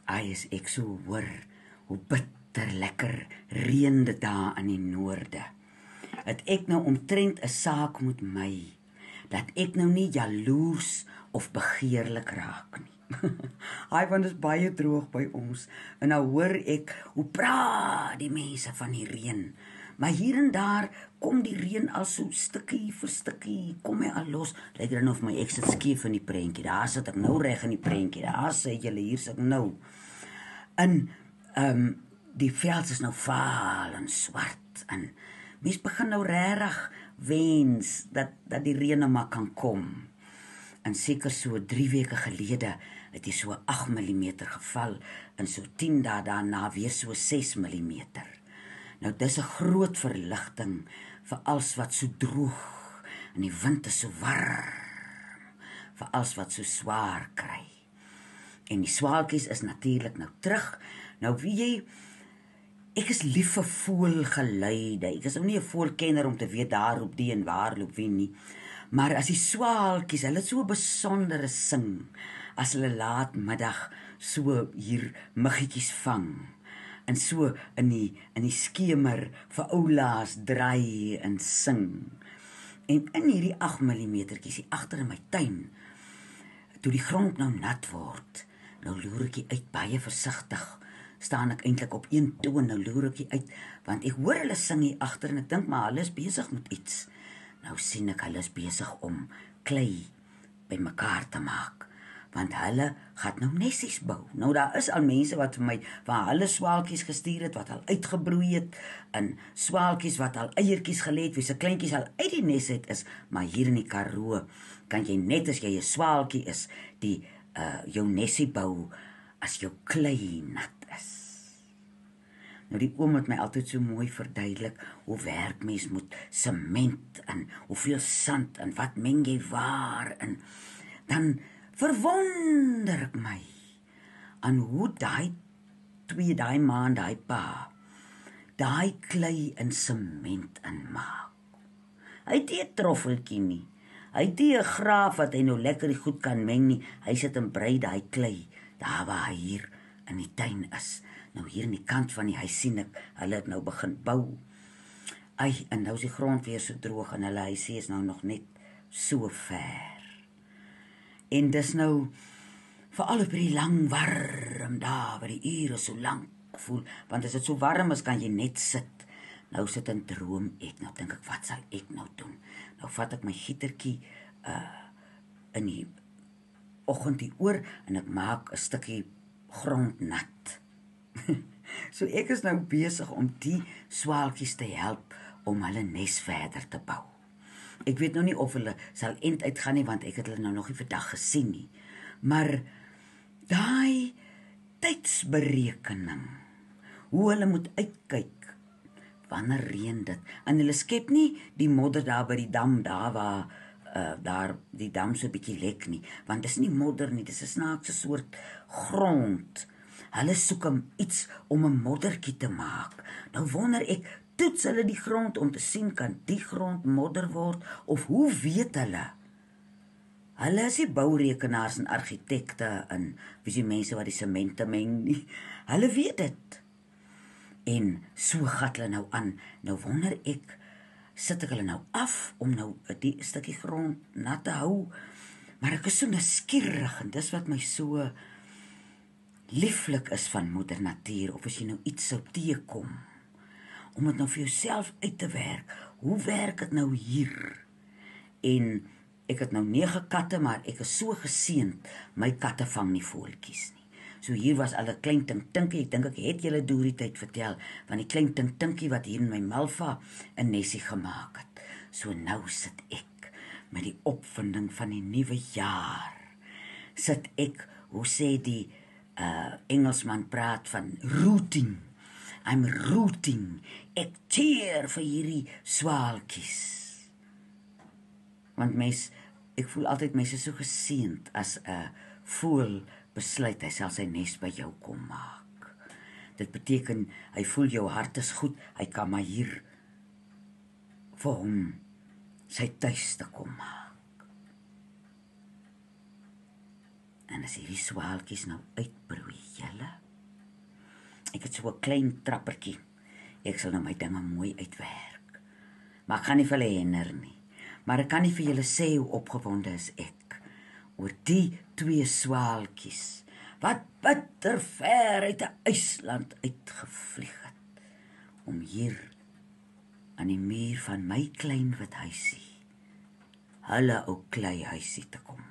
Ai, is ek so hoor, hoe bitter lekker reën dit daar in die noorde. Dat ek nou omtrent 'n saak met my, dat ek nou nie jaloers of begeerlik raak nie. Ai, want dit is baie droog by ons, en nou hoor ek, hoe praat die mense van die reën, maar hier en daar kom die reën al so stukkie vir stukkie, kom hy al los, lyk dan of my ek sit skief in die prentjie, daar sit ek nou reg in die prentjie, daar sê julle, hier sit ek nou, en die veld is nou vaal en swart, en mens begin nou regtig wens, dat die reën nou maar kan kom, en seker so 3 weke gelede, het hy so 8 mm geval, en so 10 dae daarna weer so 6 mm. Nou dis 'n groot verligting vir alles wat so droog, en die wind is so warm, vir alles wat so swaar kry. En die swaalkies is natuurlik nou terug. Nou weet jy, ek is lief vir voëlgeluide. Ek is nou nie 'n voëlkenner om te weet daar loop die en waar loop wie nie. Maar as die swaalkies, hulle so 'n besondere sing, as hulle laatmiddag so hier muggetjies vang, en so in die skemer vir oulaas draai en sing. En in hierdie 8 mm'tjies hier agter in my tuin, toe die grond nou nat word, nou loer ek uit baie versigtig, staan ek eintlik op een toon, nou loer ek uit, want ek hoor hulle sing hier agter, en ek dink maar hulle is besig met iets. Nou sien ek hulle is besig om klei by mekaar te maak, want hulle gaan nou nessies bou. Nou daar is al mense wat vir my van hulle swaalkies gestuur het, wat al uitgebroei het, en swaalkies wat al eiertjies gelê het, wie se kleintjies al uit die nes uit is, maar hier in die Karoo, kan jy net as jy 'n swaalkie is, die jou nesie bou, as jou klei nat is. Nou die oom het my altyd so mooi verduidelik, hoe werk mens met sement, en hoeveel sand, en wat meng jy waar, en dan verwonder ek my, aan hoe daai ma en daai pa, daai klei in sement inmaak. Hy het nie 'n troffeltjie nie, hy het nie 'n graaf wat hy nou lekker goed kan meng nie, hy sit en brei daai klei, daar waar hy hier in die tuin is. Nou hier in die kant van die huis sien ek, hulle het nou begin bou. Ai, en nou is die grond weer so droog, en hulle huisie is nou nog net so ver. En dis nou, veral op die lang warm dae, waar die ure so lank voel, want as dit so warm is, kan jy net sit. Nou sit en droom ek, nou dink ek, wat sal ek nou doen? Nou vat ek my gietertjie in die oggend hier oor, en ek maak 'n stukkie grond nat. So ek is nou besig om die swaalkies te help om hulle nes verder te bou. Ek weet nou nie of hulle sal end uitgaan nie, want ek het hulle nou nog nie vandag gesien nie. Maar daai tydsberekening, hoe hulle moet uitkyk, wanneer reën dit, en hulle skep nie die modder daar by die dam, daar waar daar die dam so 'n bietjie lek nie, want dis nie modder nie, dis 'n snaakse soort grond. Hulle soek iets om 'n moddertjie te maak. Nou wonder ek, toets hulle die grond om te sien, kan die grond modder word, of hoe weet hulle? Hulle is die bourekenaars en argitekte en die mense wat die semente meng nie. Hulle weet dit. En so gat hulle nou aan. Nou wonder ek, sit ek hulle nou af om nou die stukkie grond nat te hou, maar ek is so nuuskierig, en dis wat my so lieflik is van moeder natuur, of as jy nou iets sou teekom, om dit nou vir jouself uit te werk. Hoe werk dit nou hier? En ek het nou 9 katte, maar ek is so geseënd, my katte vang nie voeltjies nie. So hier was al 'n klein tinktinkie, ek dink ek het julle deur die tyd vertel, van die klein tinktinkie wat hier in my Malva 'n nesie gemaak het. So nou sit ek met die opvinding van die nuwe jaar. Sit ek, hoe sê die Engelsman praat van rooting. I'm rooting. Ek cheer vir hierdie swaalkies. Want ek voel altyd mense is so geseënd as 'n voël besluit hy sal sy nes by jou kom maak. Dit beteken hy voel jou hart is goed, hy kan maar hier vir hom sy tuiste kom maak. En as hierdie swaalkies nou uitbroei, julle, Ek het so 'n klein trappertjie. Ek sal nou my dinge mooi uitwerk. Maar ek gaan nie vir hulle hinder nie. Maar ek kan nie vir julle sê hoe opgewonde is ek oor die 2 swaaltjies wat bitter ver uit 'n ysland uitgevlieg het om hier aan die muur van my klein wit huisie, hulle ou klei huisie te kom.